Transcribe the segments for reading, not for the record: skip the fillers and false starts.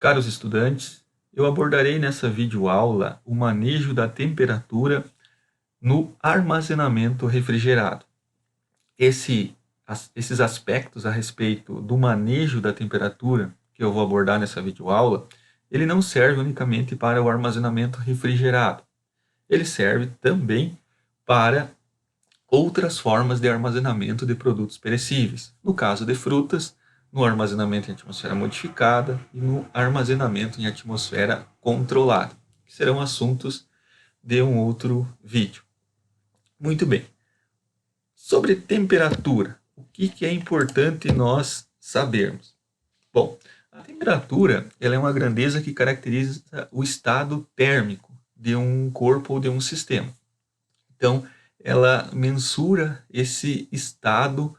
Caros estudantes, eu abordarei nessa videoaula o manejo da temperatura no armazenamento refrigerado. Esses aspectos a respeito do manejo da temperatura que eu vou abordar nessa videoaula, ele não serve unicamente para o armazenamento refrigerado. Ele serve também para outras formas de armazenamento de produtos perecíveis. No caso de frutas, no armazenamento em atmosfera modificada e no armazenamento em atmosfera controlada, que serão assuntos de um outro vídeo. Muito bem. Sobre temperatura, o que é importante nós sabermos? Bom, a temperatura ela é uma grandeza que caracteriza o estado térmico de um corpo ou de um sistema. Então, ela mensura esse estado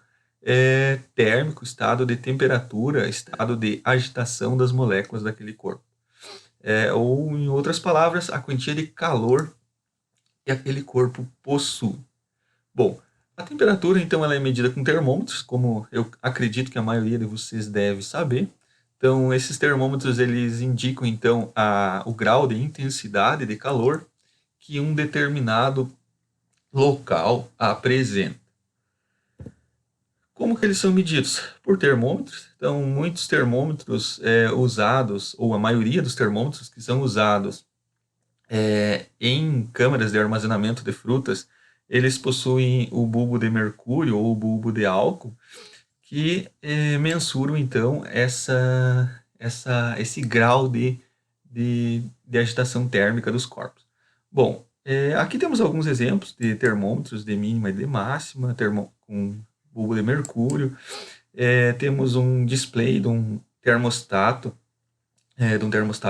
térmico, estado de temperatura, estado de agitação das moléculas daquele corpo. Ou, em outras palavras, a quantia de calor que aquele corpo possui. Bom, a temperatura, então, ela é medida com termômetros, como eu acredito que a maioria de vocês deve saber. Então, esses termômetros, eles indicam, então, o grau de intensidade de calor que um determinado local apresenta. Como que eles são medidos? Por termômetros. Então, muitos termômetros usados, ou a maioria dos termômetros que são usados em câmaras de armazenamento de frutas, eles possuem o bulbo de mercúrio ou o bulbo de álcool, que mensuram, então, esse grau de agitação térmica dos corpos. Bom, aqui temos alguns exemplos de termômetros de mínima e de máxima, com bulbo de mercúrio. Temos um display de um termostato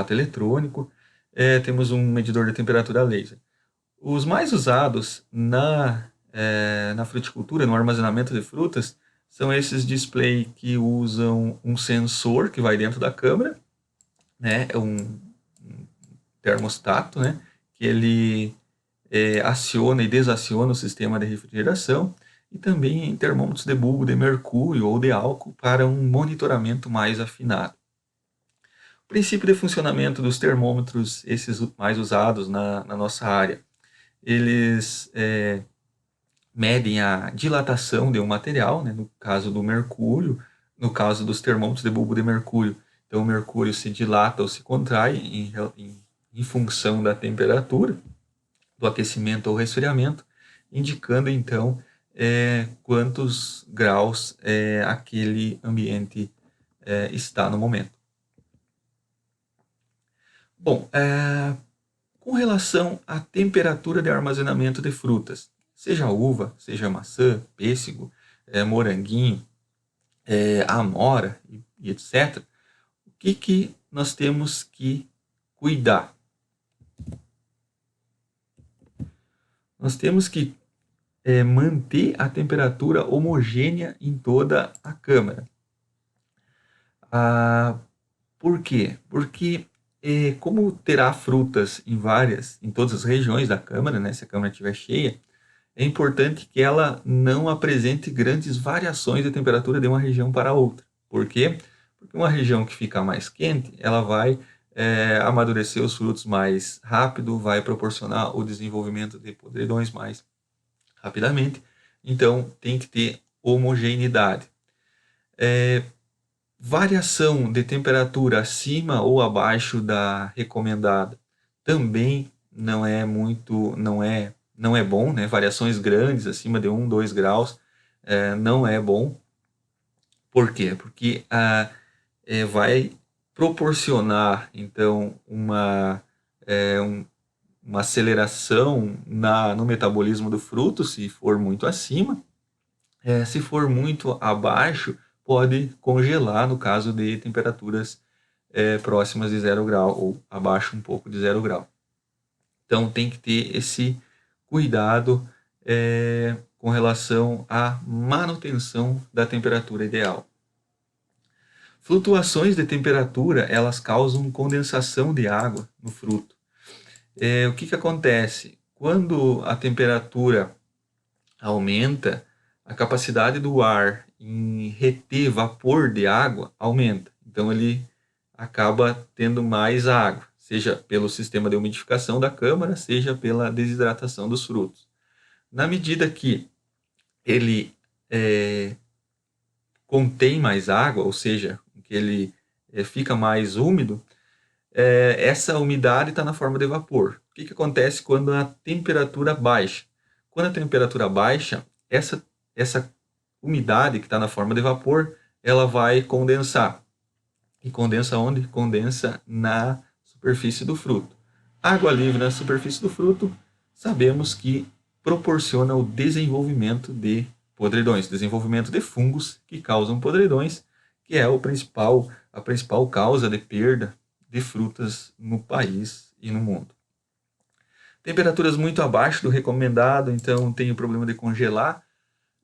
eletrônico. Temos um medidor de temperatura laser. Os mais usados na fruticultura, no armazenamento de frutas, são esses displays que usam um sensor que vai dentro da câmara, né, um termostato, né, que ele aciona e desaciona o sistema de refrigeração, e também em termômetros de bulbo de mercúrio ou de álcool para um monitoramento mais afinado. O princípio de funcionamento dos termômetros, esses mais usados na nossa área, eles medem a dilatação de um material, né, no caso do mercúrio, no caso dos termômetros de bulbo de mercúrio. Então, o mercúrio se dilata ou se contrai em função da temperatura, do aquecimento ou resfriamento, indicando, então, quantos graus aquele ambiente está no momento. Bom, com relação à temperatura de armazenamento de frutas, seja uva, seja maçã, pêssego, moranguinho, amora e etc., o que nós temos que cuidar? Nós temos que manter a temperatura homogênea em toda a câmara. Por quê? Porque como terá frutas em todas as regiões da câmara, né, se a câmara estiver cheia, é importante que ela não apresente grandes variações de temperatura de uma região para outra. Por quê? Porque uma região que fica mais quente, ela vai amadurecer os frutos mais rápido, vai proporcionar o desenvolvimento de podridões mais rapidamente. Então, tem que ter homogeneidade. Variação de temperatura acima ou abaixo da recomendada também não é bom, né? Variações grandes, acima de 1, 2 graus, não é bom. Por quê? Porque vai proporcionar, então, uma aceleração no metabolismo do fruto, se for muito acima. Se for muito abaixo, pode congelar no caso de temperaturas próximas de 0 grau ou abaixo um pouco de 0 grau. Então, tem que ter esse cuidado com relação à manutenção da temperatura ideal. Flutuações de temperatura, elas causam condensação de água no fruto. O que acontece? Quando a temperatura aumenta, a capacidade do ar em reter vapor de água aumenta. Então, acaba tendo mais água, seja pelo sistema de umidificação da câmara, seja pela desidratação dos frutos. Na medida que ele contém mais água, ou seja, que ele fica mais úmido, essa umidade está na forma de vapor. O que acontece quando a temperatura baixa? Quando a temperatura baixa, essa umidade que está na forma de vapor, ela vai condensar. E condensa onde? Condensa na superfície do fruto. Água livre na superfície do fruto, sabemos que proporciona o desenvolvimento de podridões, desenvolvimento de fungos que causam podridões, que é a principal causa de perda de frutas no país e no mundo. Temperaturas muito abaixo do recomendado, então tem o problema de congelar.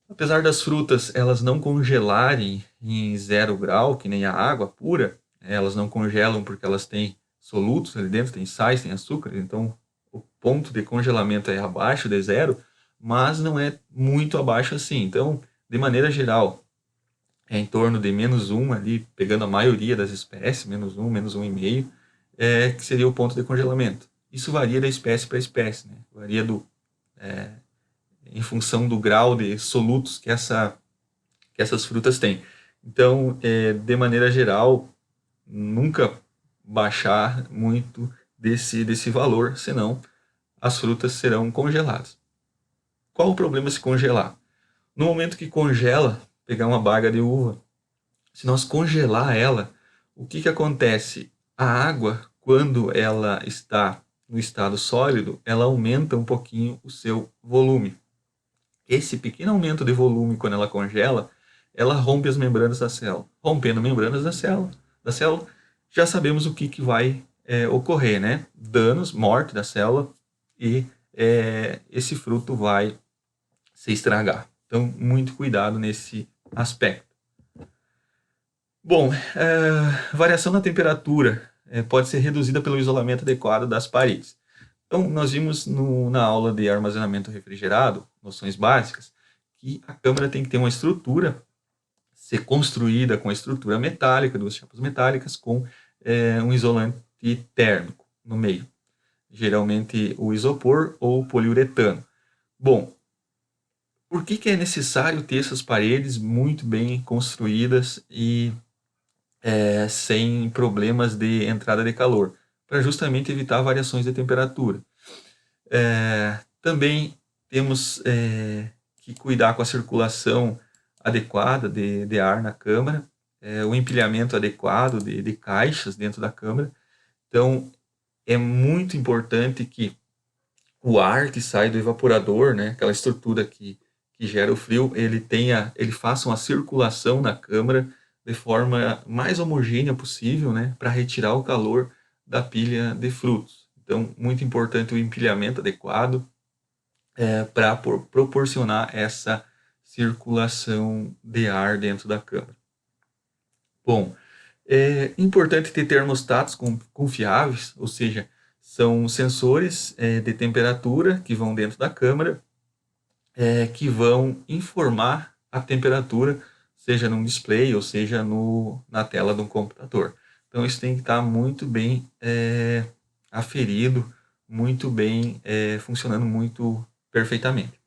Apesar das frutas elas não congelarem em 0 grau, que nem a água pura, elas não congelam porque elas têm solutos ali dentro, tem sais, tem açúcar, então o ponto de congelamento é abaixo de 0, mas não é muito abaixo assim. Então, de maneira geral, é em torno de -1 ali, pegando a maioria das espécies, -1, -1,5, que seria o ponto de congelamento. Isso varia da espécie para espécie, né? Varia em função do grau de solutos que essas frutas têm. Então, de maneira geral, nunca baixar muito desse valor, senão as frutas serão congeladas. Qual o problema se congelar? No momento que congela, pegar uma baga de uva, se nós congelar ela, o que acontece? A água, quando ela está no estado sólido, ela aumenta um pouquinho o seu volume. Esse pequeno aumento de volume, quando ela congela, ela rompe as membranas da célula. Rompendo membranas da célula, já sabemos o que vai ocorrer, né? Danos, morte da célula, e esse fruto vai se estragar. Então, muito cuidado nesse aspecto. Bom, variação na temperatura pode ser reduzida pelo isolamento adequado das paredes. Então, nós vimos na aula de armazenamento refrigerado, noções básicas, que a câmara tem que ter uma estrutura, ser construída com estrutura metálica, 2 chapas metálicas, com um isolante térmico no meio. Geralmente o isopor ou o poliuretano. Bom, por que é necessário ter essas paredes muito bem construídas e sem problemas de entrada de calor? Para justamente evitar variações de temperatura. Também temos que cuidar com a circulação adequada de ar na câmara, o empilhamento adequado de caixas dentro da câmara. Então, é muito importante que o ar que sai do evaporador, né, aquela estrutura que gera o frio, ele faça uma circulação na câmara de forma mais homogênea possível, né, para retirar o calor da pilha de frutos. Então, muito importante o empilhamento adequado para proporcionar essa circulação de ar dentro da câmara. Bom, é importante ter termostatos confiáveis, ou seja, são sensores de temperatura que vão dentro da câmara, que vão informar a temperatura, seja num display ou seja na tela de um computador. Então, isso tem que estar muito bem aferido, muito bem funcionando muito perfeitamente.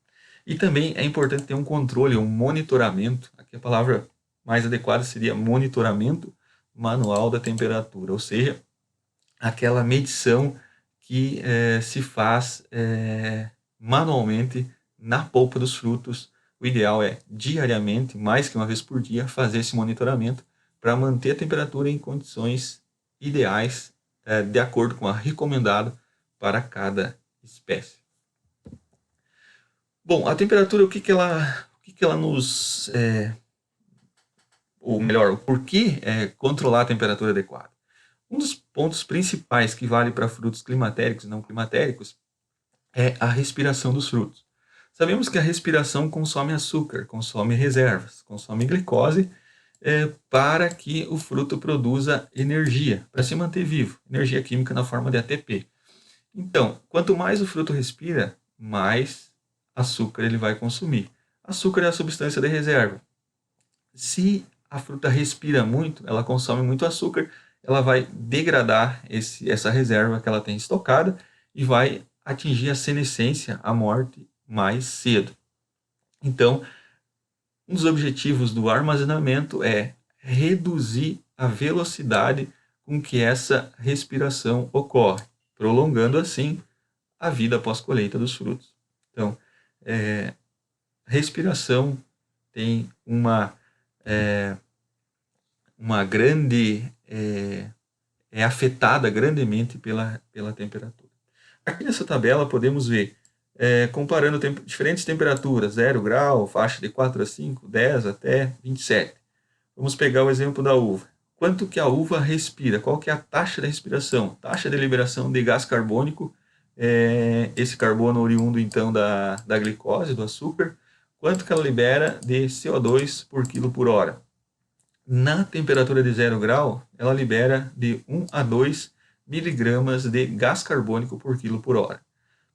E também é importante ter um controle, um monitoramento, aqui a palavra mais adequada seria monitoramento manual da temperatura, ou seja, aquela medição que se faz manualmente na polpa dos frutos. O ideal é diariamente, mais que uma vez por dia, fazer esse monitoramento para manter a temperatura em condições ideais, de acordo com a recomendada para cada espécie. Bom, a temperatura, o que ela nos... ou melhor, o porquê controlar a temperatura adequada? Um dos pontos principais que vale para frutos climatéricos e não climatéricos é a respiração dos frutos. Sabemos que a respiração consome açúcar, consome reservas, consome glicose para que o fruto produza energia, para se manter vivo, energia química na forma de ATP. Então, quanto mais o fruto respira, mais açúcar ele vai consumir. Açúcar é a substância de reserva. Se a fruta respira muito, ela consome muito açúcar ela vai degradar essa reserva que ela tem estocada e vai atingir a senescência, a morte, mais cedo. Então, um dos objetivos do armazenamento é reduzir a velocidade com que essa respiração ocorre, prolongando assim a vida pós-colheita dos frutos. Então, respiração tem uma grande... é afetada grandemente pela temperatura. Aqui nessa tabela podemos ver, comparando diferentes temperaturas, 0 grau, faixa de 4 a 5, 10 até 27. Vamos pegar o exemplo da uva. Quanto que a uva respira? Qual que é a taxa de respiração? Taxa de liberação de gás carbônico, esse carbono oriundo então da glicose, do açúcar. Quanto que ela libera de CO2 por quilo por hora? Na temperatura de 0 grau, ela libera de 1 a 2 miligramas de gás carbônico por quilo por hora.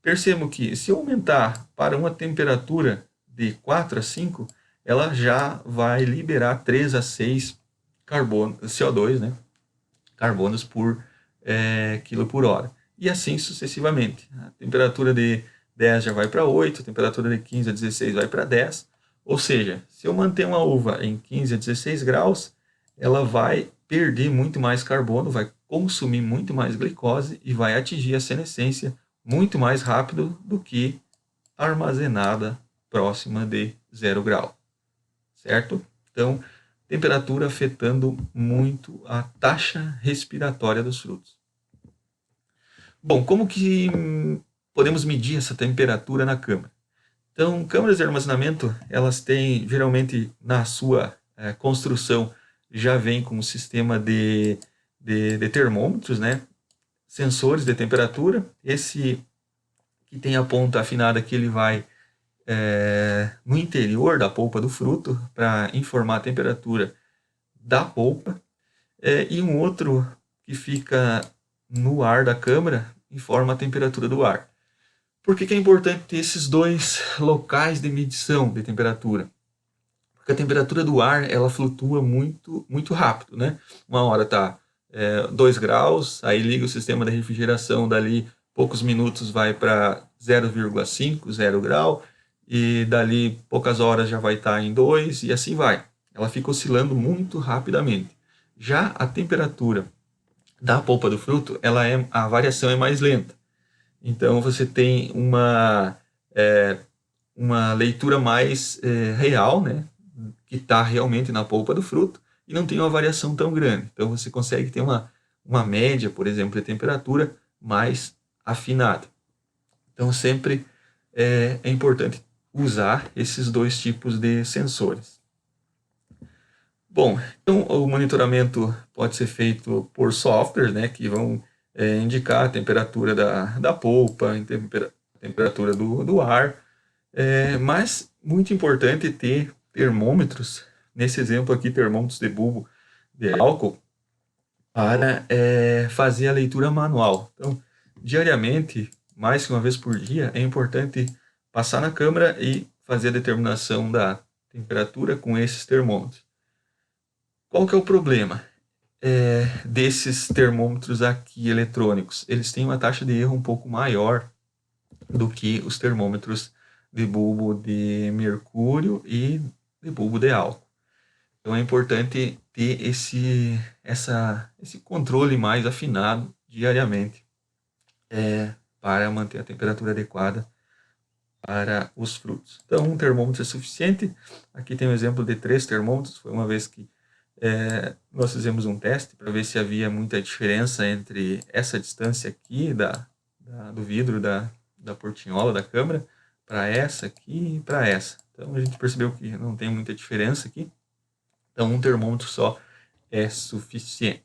Percebo que se eu aumentar para uma temperatura de 4 a 5, ela já vai liberar 3 a 6 CO2, né? Carbonos por quilo por hora. E assim sucessivamente. A temperatura de 10 já vai para 8, a temperatura de 15 a 16 vai para 10. Ou seja, se eu manter uma uva em 15 a 16 graus, ela vai perder muito mais carbono, vai consumir muito mais glicose e vai atingir a senescência muito mais rápido do que armazenada próxima de 0 grau. Certo? Então, temperatura afetando muito a taxa respiratória dos frutos. Bom, como que podemos medir essa temperatura na câmara? Então, câmaras de armazenamento, elas têm, geralmente, na sua construção, já vem com um sistema de termômetros, né? Sensores de temperatura. Esse que tem a ponta afinada aqui, ele vai no interior da polpa do fruto para informar a temperatura da polpa. E um outro que fica no ar da câmara informa a temperatura do ar. Por que é importante ter esses dois locais de medição de temperatura? Porque a temperatura do ar ela flutua muito, muito rápido, né? Uma hora está 2 graus, aí liga o sistema de refrigeração, dali poucos minutos vai para 0,5, 0 grau, e dali poucas horas já vai estar em 2, e assim vai. Ela fica oscilando muito rapidamente. Já a temperatura da polpa do fruto, a variação é mais lenta. Então você tem uma leitura mais real, né, que está realmente na polpa do fruto, e não tem uma variação tão grande. Então você consegue ter uma média, por exemplo, de temperatura mais afinada. Então sempre é importante usar esses dois tipos de sensores. Bom, então o monitoramento pode ser feito por softwares, né, que vão indicar a temperatura da polpa, a temperatura do ar, mas muito importante ter termômetros, nesse exemplo aqui, termômetros de bulbo de álcool, para fazer a leitura manual. Então, diariamente, mais que uma vez por dia, é importante passar na câmara e fazer a determinação da temperatura com esses termômetros. Qual que é o problema desses termômetros aqui eletrônicos? Eles têm uma taxa de erro um pouco maior do que os termômetros de bulbo de mercúrio e de bulbo de álcool. Então é importante ter esse controle mais afinado diariamente para manter a temperatura adequada para os frutos. Então um termômetro é suficiente. Aqui tem um exemplo de 3 termômetros. Foi uma vez que nós fizemos um teste para ver se havia muita diferença entre essa distância aqui do vidro da portinhola da câmara para essa aqui e para essa. Então a gente percebeu que não tem muita diferença aqui. Então um termômetro só é suficiente.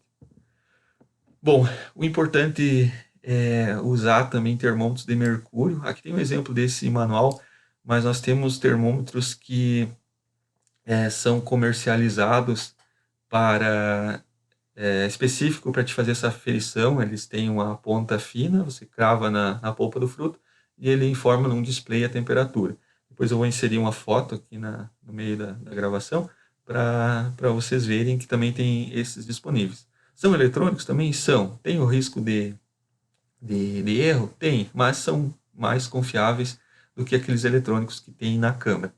Bom, o importante é usar também termômetros de mercúrio. Aqui tem um exemplo desse manual, mas nós temos termômetros que são comercializados para específico para te fazer essa aferição. Eles têm uma ponta fina, você crava na polpa do fruto e ele informa num display a temperatura. Depois eu vou inserir uma foto aqui no meio da gravação para vocês verem que também tem esses disponíveis. São eletrônicos? Também são. Tem o risco de erro? Tem, mas são mais confiáveis do que aqueles eletrônicos que tem na câmara.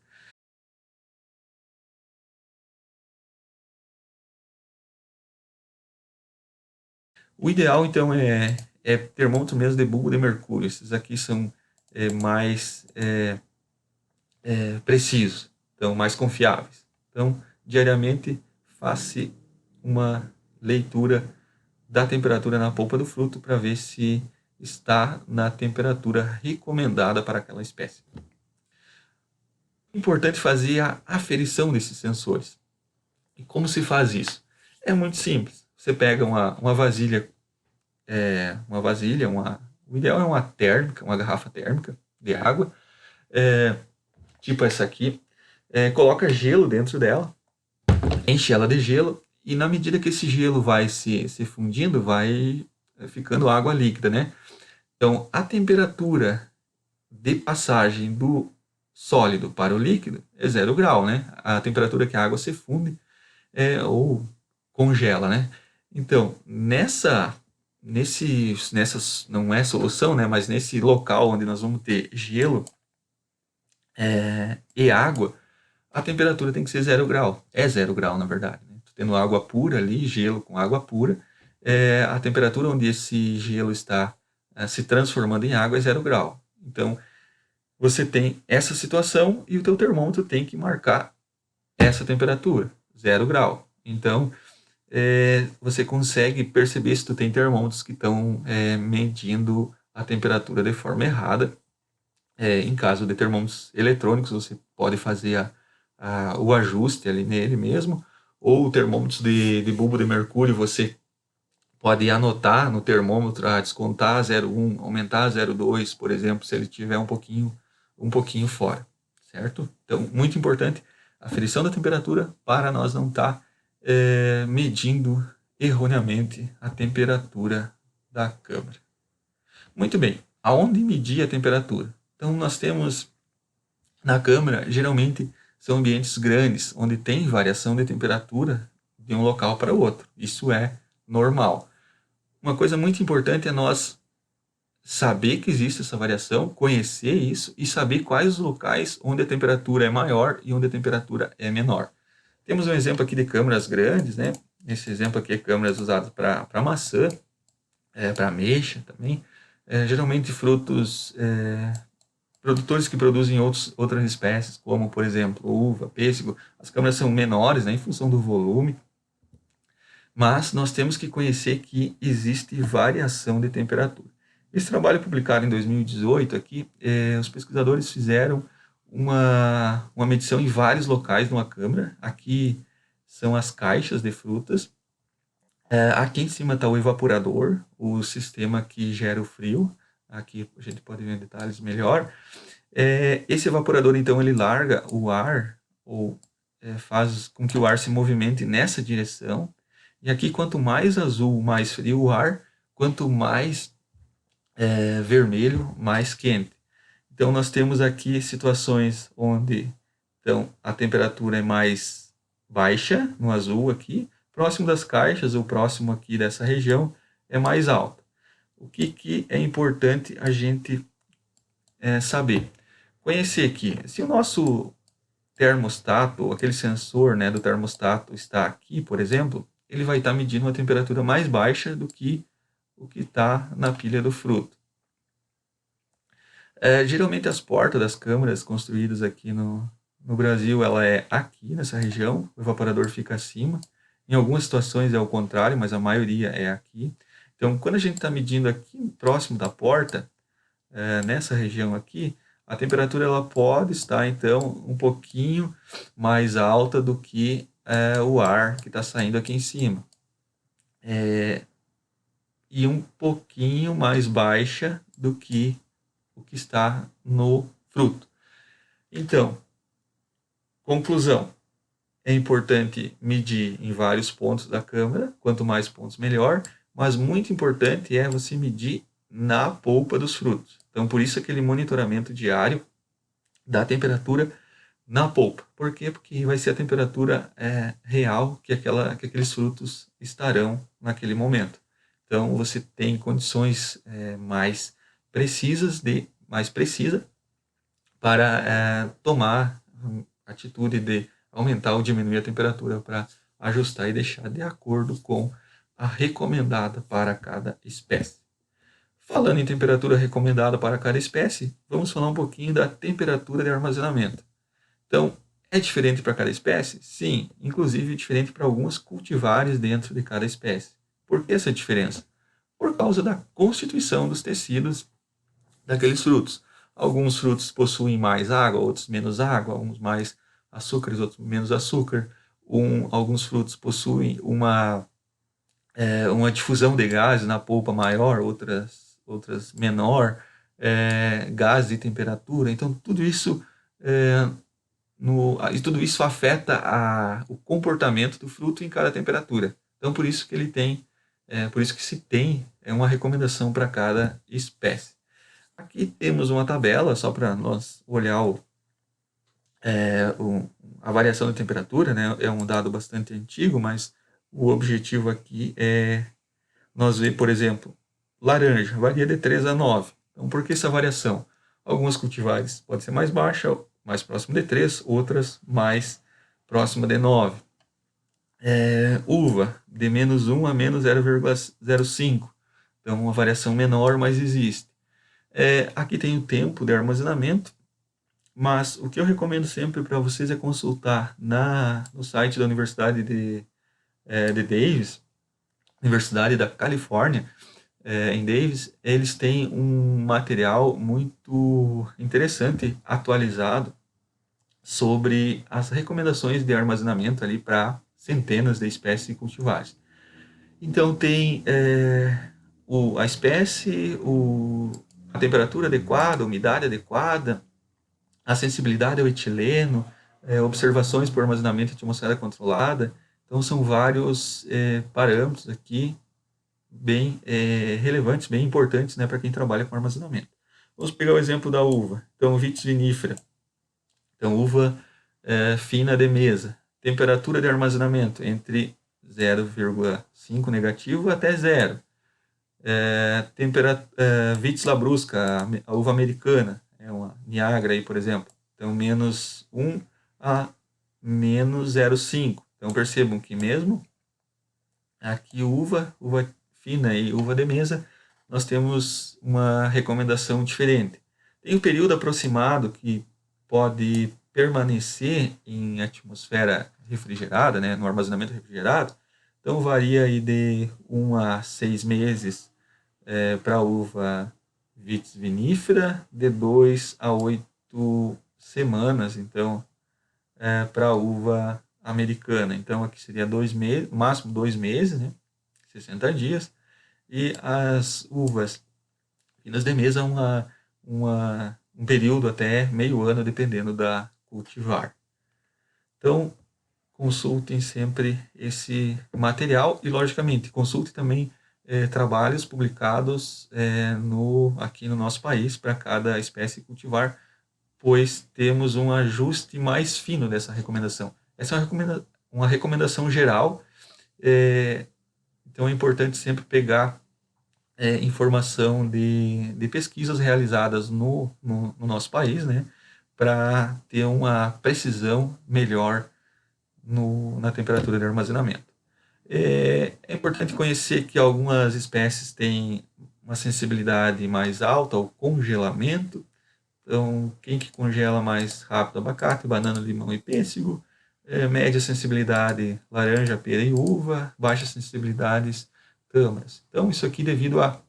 O ideal, então, é termômetro mesmo de bulbo de mercúrio. Esses aqui são mais precisos, então mais confiáveis. Então, diariamente, faça uma leitura da temperatura na polpa do fruto para ver se está na temperatura recomendada para aquela espécie. É importante fazer a aferição desses sensores. E como se faz isso? É muito simples. Você pega uma vasilha, o ideal é uma térmica, uma garrafa térmica de água, tipo essa aqui, coloca gelo dentro dela, enche ela de gelo, e na medida que esse gelo vai se fundindo, vai ficando água líquida, né? Então, a temperatura de passagem do sólido para o líquido é 0 grau, né? A temperatura que a água se funde ou congela, né? Então, nessa não é solução, né? Mas nesse local onde nós vamos ter gelo e água, a temperatura tem que ser 0 grau. É 0 grau, na verdade. Né? Tendo água pura ali, gelo com água pura, a temperatura onde esse gelo está se transformando em água é 0 grau. Então, você tem essa situação e o teu termômetro tem que marcar essa temperatura, 0 grau. Então, você consegue perceber se tu tem termômetros que estão medindo a temperatura de forma errada. Em caso de termômetros eletrônicos, você pode fazer o ajuste ali nele mesmo, ou termômetros de bulbo de mercúrio, você pode anotar no termômetro, descontar 0,1, aumentar 0,2, por exemplo, se ele tiver um pouquinho fora, certo? Então, muito importante, a aferição da temperatura para nós não estar medindo erroneamente a temperatura da câmara. Muito bem, aonde medir a temperatura? Então, nós temos na câmara, geralmente, são ambientes grandes, onde tem variação de temperatura de um local para o outro. Isso é normal. Uma coisa muito importante é nós saber que existe essa variação, conhecer isso e saber quais os locais onde a temperatura é maior e onde a temperatura é menor. Temos um exemplo aqui de câmaras grandes, né? Esse exemplo aqui é câmaras usadas para maçã, para ameixa também. Geralmente frutos, produtores que produzem outras espécies, como por exemplo uva, pêssego, as câmaras são menores, né, em função do volume. Mas nós temos que conhecer que existe variação de temperatura. Esse trabalho publicado em 2018 aqui, os pesquisadores fizeram uma medição em vários locais numa câmara. Aqui são as caixas de frutas. Aqui em cima está o evaporador, o sistema que gera o frio. Aqui a gente pode ver em detalhes melhor. Esse evaporador, então, ele larga o ar, ou faz com que o ar se movimente nessa direção. E aqui, quanto mais azul, mais frio o ar, quanto mais vermelho, mais quente. Então, nós temos aqui situações onde então, a temperatura é mais baixa, no azul aqui, próximo das caixas, ou próximo aqui dessa região, é mais alta. O que é importante a gente saber? Conhecer aqui, se o nosso termostato, aquele sensor, né, do termostato está aqui, por exemplo, ele vai estar medindo uma temperatura mais baixa do que o que está na pilha do fruto. Geralmente as portas das câmaras construídas aqui no Brasil, ela é aqui nessa região, o evaporador fica acima. Em algumas situações é o contrário, mas a maioria é aqui. Então, quando a gente está medindo aqui próximo da porta, nessa região aqui, a temperatura ela pode estar, então, um pouquinho mais alta do que o ar que está saindo aqui em cima. E um pouquinho mais baixa do que o que está no fruto. Então, conclusão. É importante medir em vários pontos da câmara, quanto mais pontos melhor, mas muito importante é você medir na polpa dos frutos. Então, por isso aquele monitoramento diário da temperatura na polpa. Por quê? Porque vai ser a temperatura real que aqueles frutos estarão naquele momento. Então, você tem condições mais precisa para tomar atitude de aumentar ou diminuir a temperatura para ajustar e deixar de acordo com a recomendada para cada espécie. Falando em temperatura recomendada para cada espécie, vamos falar um pouquinho da temperatura de armazenamento. Então, é diferente para cada espécie? Sim, inclusive diferente para alguns cultivares dentro de cada espécie. Por que essa diferença? Por causa da constituição dos tecidos daqueles frutos. Alguns frutos possuem mais água, outros menos água, uns mais açúcares, outros menos açúcar. Alguns frutos possuem uma difusão de gases na polpa maior, outras menor, gases e temperatura. Então, tudo isso tudo isso afeta o comportamento do fruto em cada temperatura. Então, por isso que se tem uma recomendação para cada espécie. Aqui temos uma tabela, só para nós olhar a variação de temperatura, né? É um dado bastante antigo, mas o objetivo aqui é nós ver, por exemplo, laranja, varia de 3 a 9. Então, por que essa variação? Algumas cultivares pode ser mais baixa, mais próximo de 3, outras mais próxima de 9. Uva, de menos 1 a menos 0,05. Então, uma variação menor, mas existe. Aqui tem o tempo de armazenamento, mas o que eu recomendo sempre para vocês é consultar no site da Universidade de Davis, Universidade da Califórnia, em Davis. Eles têm um material muito interessante, atualizado, sobre as recomendações de armazenamento ali para centenas de espécies e cultivares. Então tem a espécie, a temperatura adequada, a umidade adequada, a sensibilidade ao etileno, observações por armazenamento em atmosfera controlada. Então são vários parâmetros aqui bem relevantes, bem importantes, né, para quem trabalha com armazenamento. Vamos pegar o exemplo da uva. Então, Vitis vinifera. Então, uva fina de mesa. Temperatura de armazenamento entre 0,5 negativo até 0. Vitis labrusca, a uva americana, uma Niagara aí, por exemplo. Então, menos 1 a menos 0,5. Então, percebam que mesmo aqui uva fina e uva de mesa, nós temos uma recomendação diferente. Tem um período aproximado que pode permanecer em atmosfera refrigerada, né, no armazenamento refrigerado. Então, varia aí de 1 a 6 meses para a uva Vitis vinifera, de 2 a 8 semanas, então, para a uva americana. Então, aqui seria 2 meses, máximo 2 meses, né, 60 dias. E as uvas finas de mesa, um período até meio ano, dependendo da cultivar. Então, consultem sempre esse material e, logicamente, consulte também trabalhos publicados aqui no nosso país para cada espécie cultivar, pois temos um ajuste mais fino dessa recomendação. Essa é uma recomendação geral, então é importante sempre pegar informação de pesquisas realizadas no nosso país, né, para ter uma precisão melhor na temperatura de armazenamento. É importante conhecer que algumas espécies têm uma sensibilidade mais alta ao congelamento. Então, quem que congela mais rápido? Abacate, banana, limão e pêssego. Média sensibilidade, laranja, pera e uva. Baixa sensibilidades, tâmaras. Então, isso aqui devido à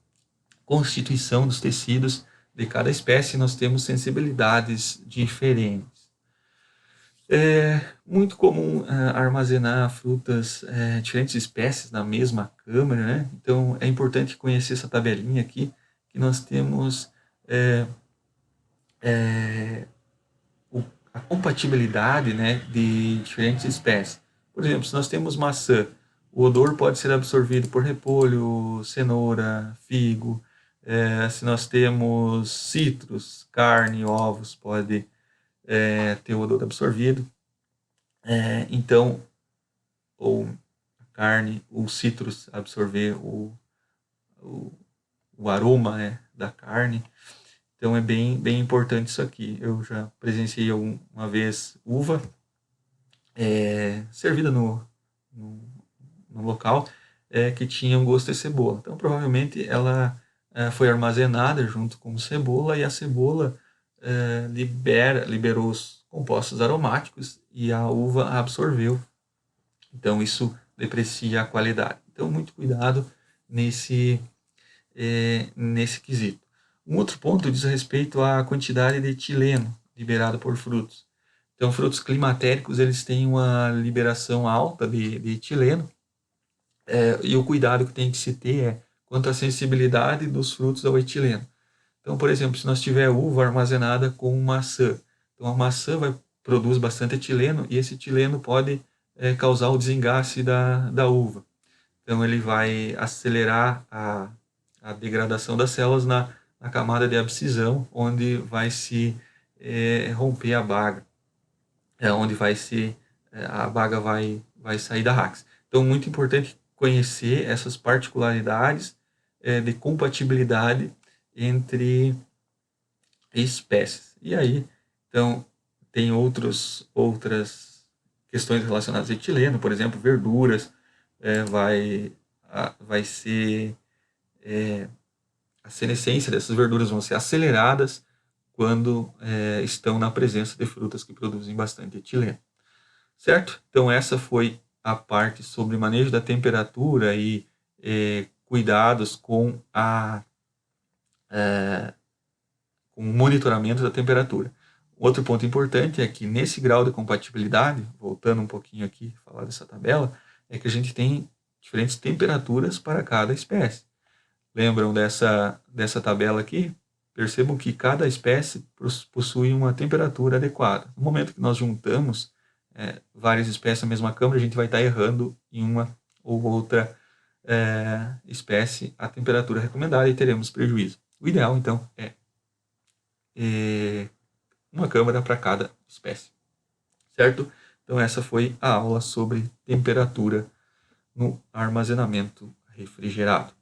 constituição dos tecidos de cada espécie, nós temos sensibilidades diferentes. É muito comum armazenar frutas, diferentes espécies na mesma câmara, né? Então, é importante conhecer essa tabelinha aqui, que nós temos a compatibilidade, né, de diferentes espécies. Por exemplo, se nós temos maçã, o odor pode ser absorvido por repolho, cenoura, figo. Se nós temos citros, carne, ovos, pode TO2 absorvido. Então, ou a carne, o citrus absorver o aroma, né, da carne. Então é bem importante isso aqui. Eu já presenciei uma vez uva servida no, no local que tinha um gosto de cebola. Então provavelmente ela foi armazenada junto com cebola e a cebola liberou os compostos aromáticos e a uva absorveu. Então isso deprecia a qualidade. Então muito cuidado nesse quesito. Um outro ponto diz respeito à quantidade de etileno liberado por frutos. Então, frutos climatéricos eles têm uma liberação alta de etileno e o cuidado que tem que se ter é quanto à sensibilidade dos frutos ao etileno. Então, por exemplo, se nós tiver uva armazenada com maçã, então a maçã produz bastante etileno e esse etileno pode causar o desengace da uva. Então, ele vai acelerar a degradação das células na camada de abscisão, onde vai se romper a baga, onde a baga vai sair da rax. Então, muito importante conhecer essas particularidades de compatibilidade entre espécies. E aí, então, tem outras questões relacionadas a etileno, por exemplo, verduras, vai ser a senescência dessas verduras vão ser aceleradas quando estão na presença de frutas que produzem bastante etileno. Certo? Então essa foi a parte sobre manejo da temperatura e cuidados com com o monitoramento da temperatura. Outro ponto importante é que nesse grau de compatibilidade, voltando um pouquinho aqui, falar dessa tabela, é que a gente tem diferentes temperaturas para cada espécie. Lembram dessa tabela aqui? Percebam que cada espécie possui uma temperatura adequada. No momento que nós juntamos várias espécies na mesma câmara, a gente vai estar errando em uma ou outra espécie a temperatura recomendada e teremos prejuízo. O ideal, então, é uma câmara para cada espécie. Certo? Então essa foi a aula sobre temperatura no armazenamento refrigerado.